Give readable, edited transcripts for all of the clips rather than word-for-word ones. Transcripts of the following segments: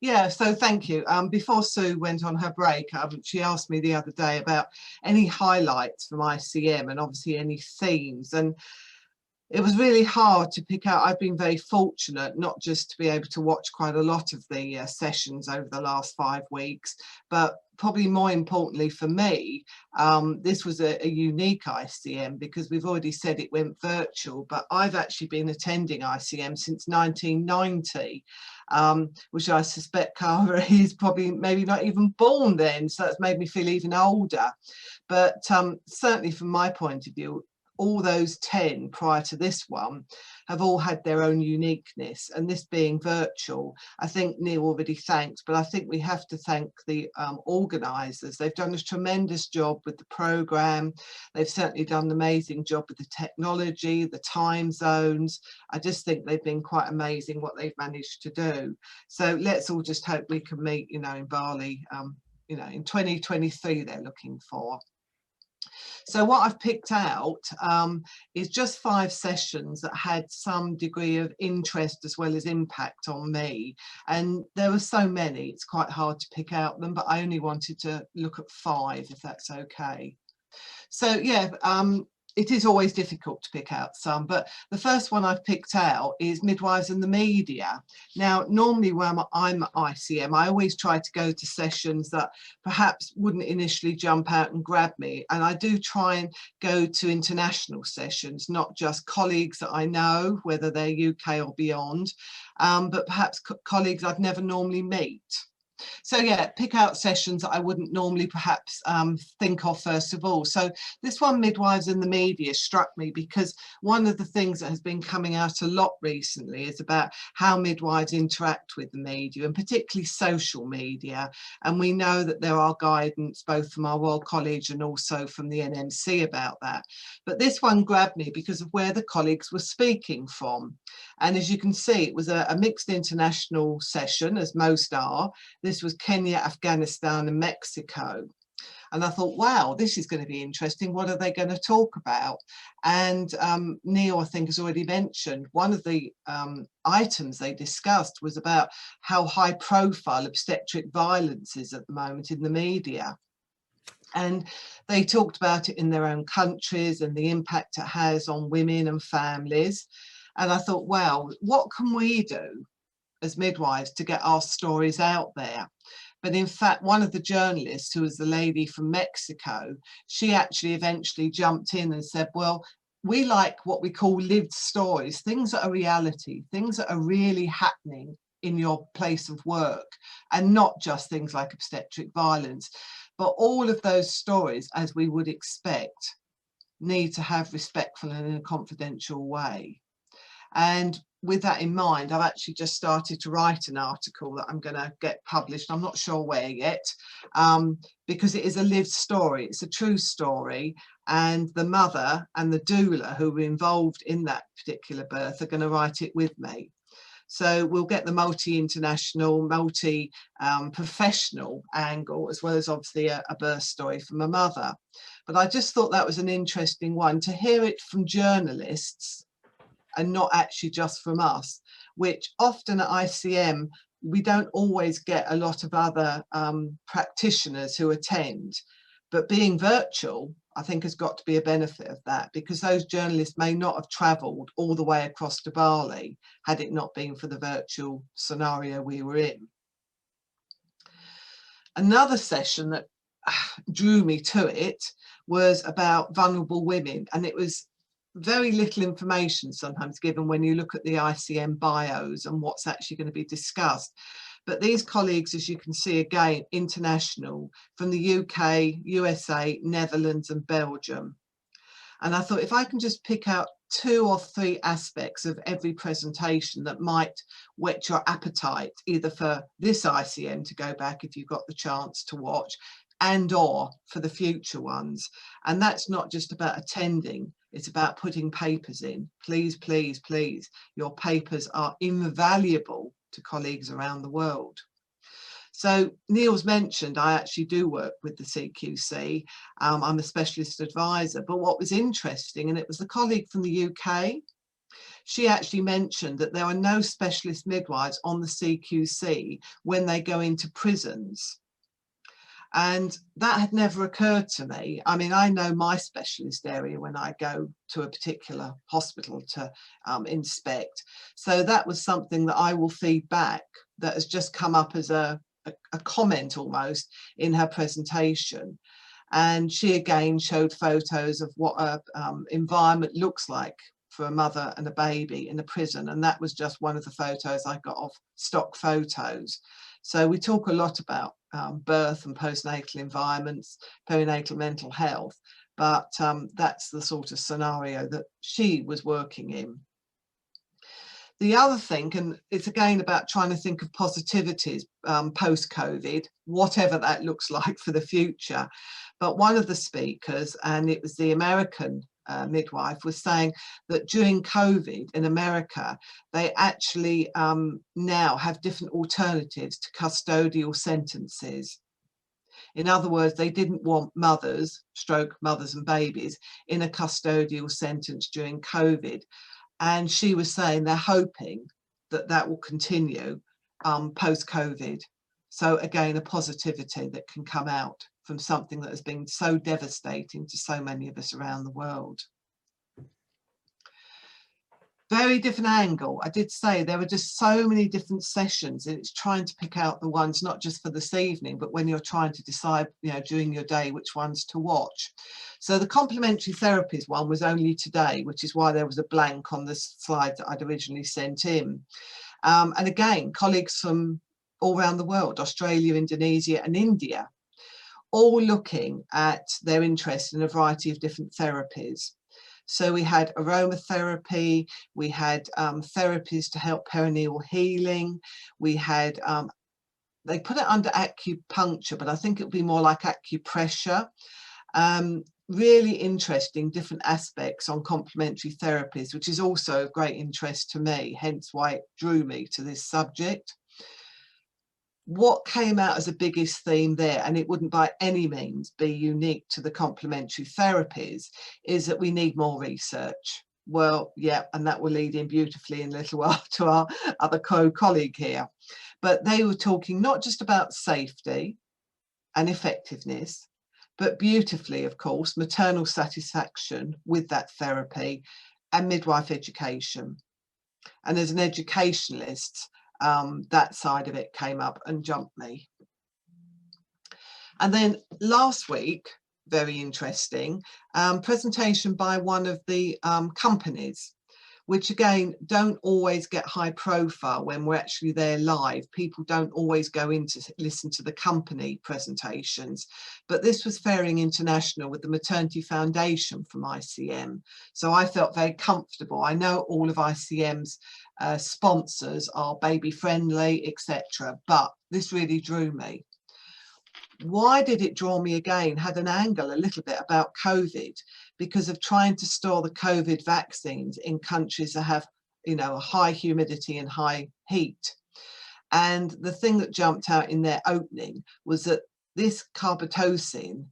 Yeah, so thank you. Before Sue went on her break, she asked me the other day about any highlights from ICM and obviously any themes. And it was really hard to pick out. I've been very fortunate not just to be able to watch quite a lot of the sessions over the last 5 weeks, but probably more importantly for me, this was a unique ICM because we've already said it went virtual, but I've actually been attending ICM since 1990, which I suspect Kaveri is probably maybe not even born then, so that's made me feel even older. But certainly from my point of view, all those 10 prior to this one have all had their own uniqueness, and this being virtual, I think Neil already thanked, but I think we have to thank the organisers. They've done a tremendous job with the programme. They've certainly done an amazing job with the technology, the time zones. I just think they've been quite amazing what they've managed to do. So let's all just hope we can meet, you know, in Bali, you know, in 2023 they're looking for. So what I've picked out is just 5 sessions that had some degree of interest as well as impact on me. And there were so many, it's quite hard to pick out them, but I only wanted to look at 5, if that's okay. So yeah, it is always difficult to pick out some, but the first one I've picked out is Midwives and the Media. Now, normally when I'm at ICM, I always try to go to sessions that perhaps wouldn't initially jump out and grab me. And I do try and go to international sessions, not just colleagues that I know, whether they're UK or beyond, but perhaps colleagues I'd never normally meet. So yeah, pick out sessions that I wouldn't normally perhaps think of first of all. So this one, Midwives in the Media, struck me because one of the things that has been coming out a lot recently is about how midwives interact with the media, and particularly social media. And we know that there are guidance both from our Royal College and also from the NMC about that. But this one grabbed me because of where the colleagues were speaking from. And as you can see, it was a mixed international session, as most are. This was Kenya, Afghanistan and Mexico. And I thought, wow, this is going to be interesting. What are they going to talk about? And Neil, I think, has already mentioned one of the items they discussed was about how high profile obstetric violence is at the moment in the media. And they talked about it in their own countries and the impact it has on women and families. And I thought, wow, what can we do as midwives to get our stories out there? But in fact, one of the journalists, who was the lady from Mexico, she actually eventually jumped in and said, well, we like what we call lived stories, things that are reality, things that are really happening in your place of work, and not just things like obstetric violence. But all of those stories, as we would expect, need to have respectful and in a confidential way. And with that in mind, I've actually just started to write an article that I'm going to get published. I'm not sure where yet, because it is a lived story. It's a true story. And the mother and the doula who were involved in that particular birth are going to write it with me. So we'll get the multi-international, multi-professional angle, as well as obviously a birth story from a mother. But I just thought that was an interesting one to hear it from journalists and not actually just from us, which often at ICM, we don't always get a lot of other practitioners who attend. But being virtual, I think, has got to be a benefit of that, because those journalists may not have travelled all the way across to Bali had it not been for the virtual scenario we were in. Another session that drew me to it was about vulnerable women, and it was very little information sometimes given when you look at the ICM bios and what's actually going to be discussed. But these colleagues, as you can see, again, international, from the UK, USA, Netherlands and Belgium. And I thought if I can just pick out 2 or 3 aspects of every presentation that might whet your appetite, either for this ICM to go back if you've got the chance to watch, and or for the future ones. And that's not just about attending, it's about putting papers in. Please, please, please, your papers are invaluable to colleagues around the world. So Neil's mentioned I actually do work with the CQC. I'm a specialist advisor, but what was interesting, and it was the colleague from the UK, she actually mentioned that there are no specialist midwives on the CQC when they go into prisons. And that had never occurred to me. I mean, I know my specialist area when I go to a particular hospital to inspect. So that was something that I will feed back, that has just come up as a comment almost in her presentation. And she again showed photos of what a environment looks like for a mother and a baby in a prison. And that was just one of the photos I got of stock photos. So we talk a lot about birth and postnatal environments, perinatal mental health, but that's the sort of scenario that she was working in. The other thing, and it's again about trying to think of positivities post-COVID, whatever that looks like for the future. But one of the speakers, and it was the American midwife, was saying that during COVID in America, they actually now have different alternatives to custodial sentences. In other words, they didn't want mothers and babies in a custodial sentence during COVID. And she was saying they're hoping that that will continue post-COVID. So again, a positivity that can come out from something that has been so devastating to so many of us around the world. Very different angle. I did say there were just so many different sessions, and it's trying to pick out the ones, not just for this evening, but when you're trying to decide, you know, during your day, which ones to watch. So the complementary therapies one was only today, which is why there was a blank on the slide that I'd originally sent in. And again, colleagues from all around the world, Australia, Indonesia and India, all looking at their interest in a variety of different therapies. So we had aromatherapy, we had therapies to help perineal healing, we had, they put it under acupuncture, but I think it would be more like acupressure. Really interesting different aspects on complementary therapies, which is also of great interest to me, hence why it drew me to this subject. What came out as a biggest theme there, and it wouldn't by any means be unique to the complementary therapies, is that we need more research. Well, yeah, and that will lead in beautifully in a little while to our other co-colleague here. But they were talking not just about safety and effectiveness, but beautifully, of course, maternal satisfaction with that therapy and midwife education. And as an educationalist, that side of it came up and jumped me. And then last week, very interesting, presentation by one of the companies, which again don't always get high profile when we're actually there live. People don't always go in to listen to the company presentations, but this was Fairing International with the Maternity Foundation from ICM. So I felt very comfortable. I know all of ICM's sponsors are baby friendly, etc., but this really drew me. Why did it draw me again? Had an angle a little bit about COVID, because of trying to store the COVID vaccines in countries that have, you know, high humidity and high heat. And the thing that jumped out in their opening was that this carbetocin,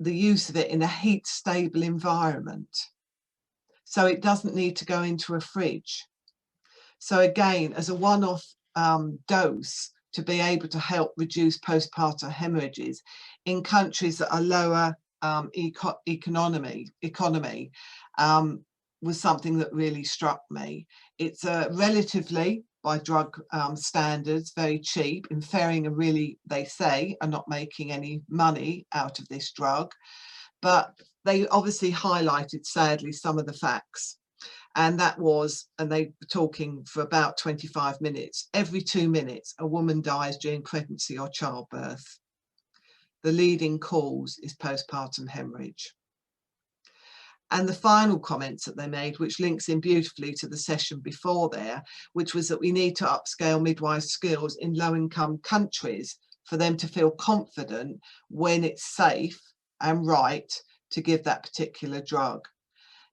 the use of it in a heat stable environment, so it doesn't need to go into a fridge. So again, as a one-off dose, to be able to help reduce postpartum hemorrhages in countries that are lower economy was something that really struck me. It's relatively, by drug standards, very cheap. In Ferring, really, they say, are not making any money out of this drug, but they obviously highlighted, sadly, some of the facts. And that was, and they were talking for about 25 minutes. Every 2 minutes, a woman dies during pregnancy or childbirth. The leading cause is postpartum hemorrhage. And the final comments that they made, which links in beautifully to the session before there, which was that we need to upscale midwife skills in low-income countries for them to feel confident when it's safe and right to give that particular drug.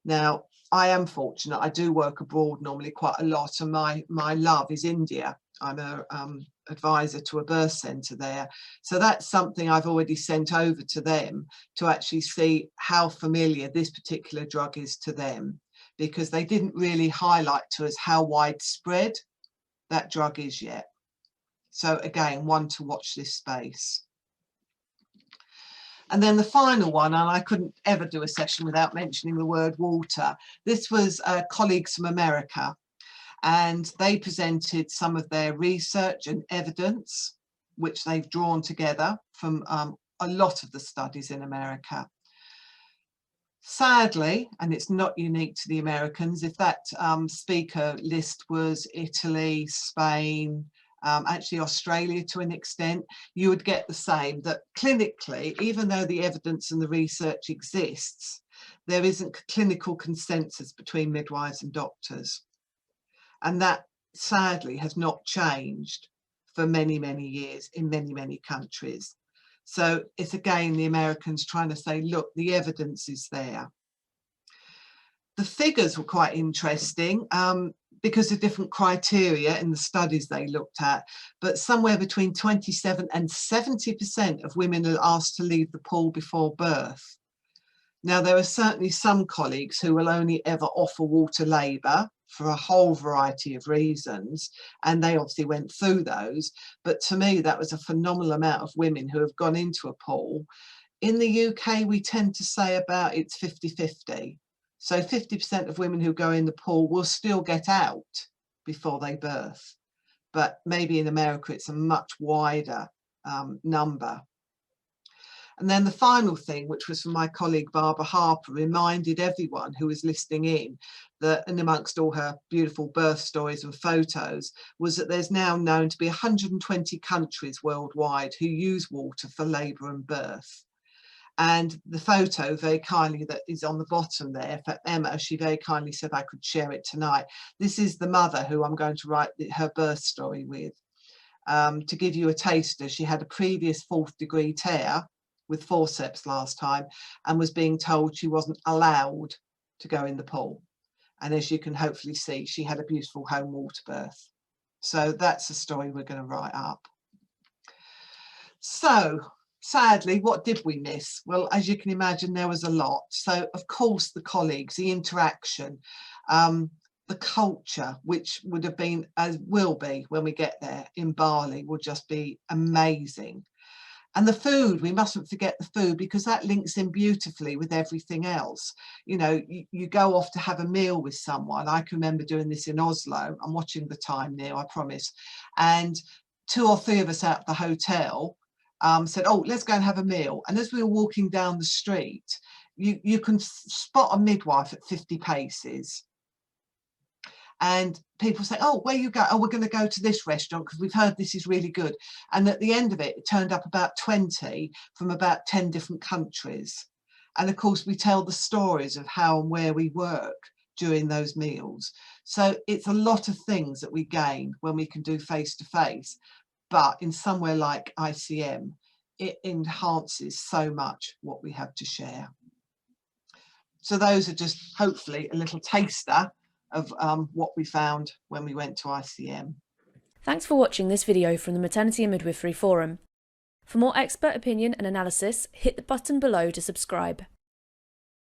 Now, I am fortunate. I do work abroad normally quite a lot, and my love is India. I'm an advisor to a birth centre there. So that's something I've already sent over to them to actually see how familiar this particular drug is to them, because they didn't really highlight to us how widespread that drug is yet. So again, one to watch this space. And then the final one, and I couldn't ever do a session without mentioning the word water. This was colleagues from America, and they presented some of their research and evidence, which they've drawn together from a lot of the studies in America. Sadly, and it's not unique to the Americans, if that speaker list was Italy, Spain, actually Australia to an extent, you would get the same, that clinically, even though the evidence and the research exists, there isn't clinical consensus between midwives and doctors. And that sadly has not changed for many, many years in many, many countries. So it's again the Americans trying to say, look, the evidence is there. The figures were quite interesting because of different criteria in the studies they looked at, but somewhere between 27 and 70% of women are asked to leave the pool before birth. Now, there are certainly some colleagues who will only ever offer water labour for a whole variety of reasons, and they obviously went through those, but to me that was a phenomenal amount of women who have gone into a pool. In the UK, we tend to say about it's 50-50. So 50% of women who go in the pool will still get out before they birth. But maybe in America, it's a much wider number. And then the final thing, which was from my colleague Barbara Harper, reminded everyone who was listening in that, and amongst all her beautiful birth stories and photos, was that there's now known to be 120 countries worldwide who use water for labour and birth. And the photo very kindly that is on the bottom there for Emma, she very kindly said I could share it tonight. This is the mother who I'm going to write her birth story with. To give you a taster, she had a previous 4th degree tear with forceps last time and was being told she wasn't allowed to go in the pool. And as you can hopefully see, she had a beautiful home water birth. So that's the story we're going to write up. So sadly, what did we miss? Well, as you can imagine, there was a lot. So of course, the colleagues, the interaction, the culture, which would have been, as will be when we get there in Bali, will just be amazing. And the food, we mustn't forget the food, because that links in beautifully with everything else. You know, you go off to have a meal with someone. I can remember doing this in Oslo. I'm watching the time now, I promise. And 2 or 3 of us out the hotel said, oh, let's go and have a meal. And as we were walking down the street, you can spot a midwife at 50 paces. And people say, oh, where you go? Oh, we're going to go to this restaurant because we've heard this is really good. And at the end of it, it turned up about 20 from about 10 different countries. And of course, we tell the stories of how and where we work during those meals. So it's a lot of things that we gain when we can do face-to-face. But in somewhere like ICM, it enhances so much what we have to share. So those are just hopefully a little taster of what we found when we went to ICM. Thanks for watching this video from the Maternity and Midwifery Forum. For more expert opinion and analysis, hit the button below to subscribe.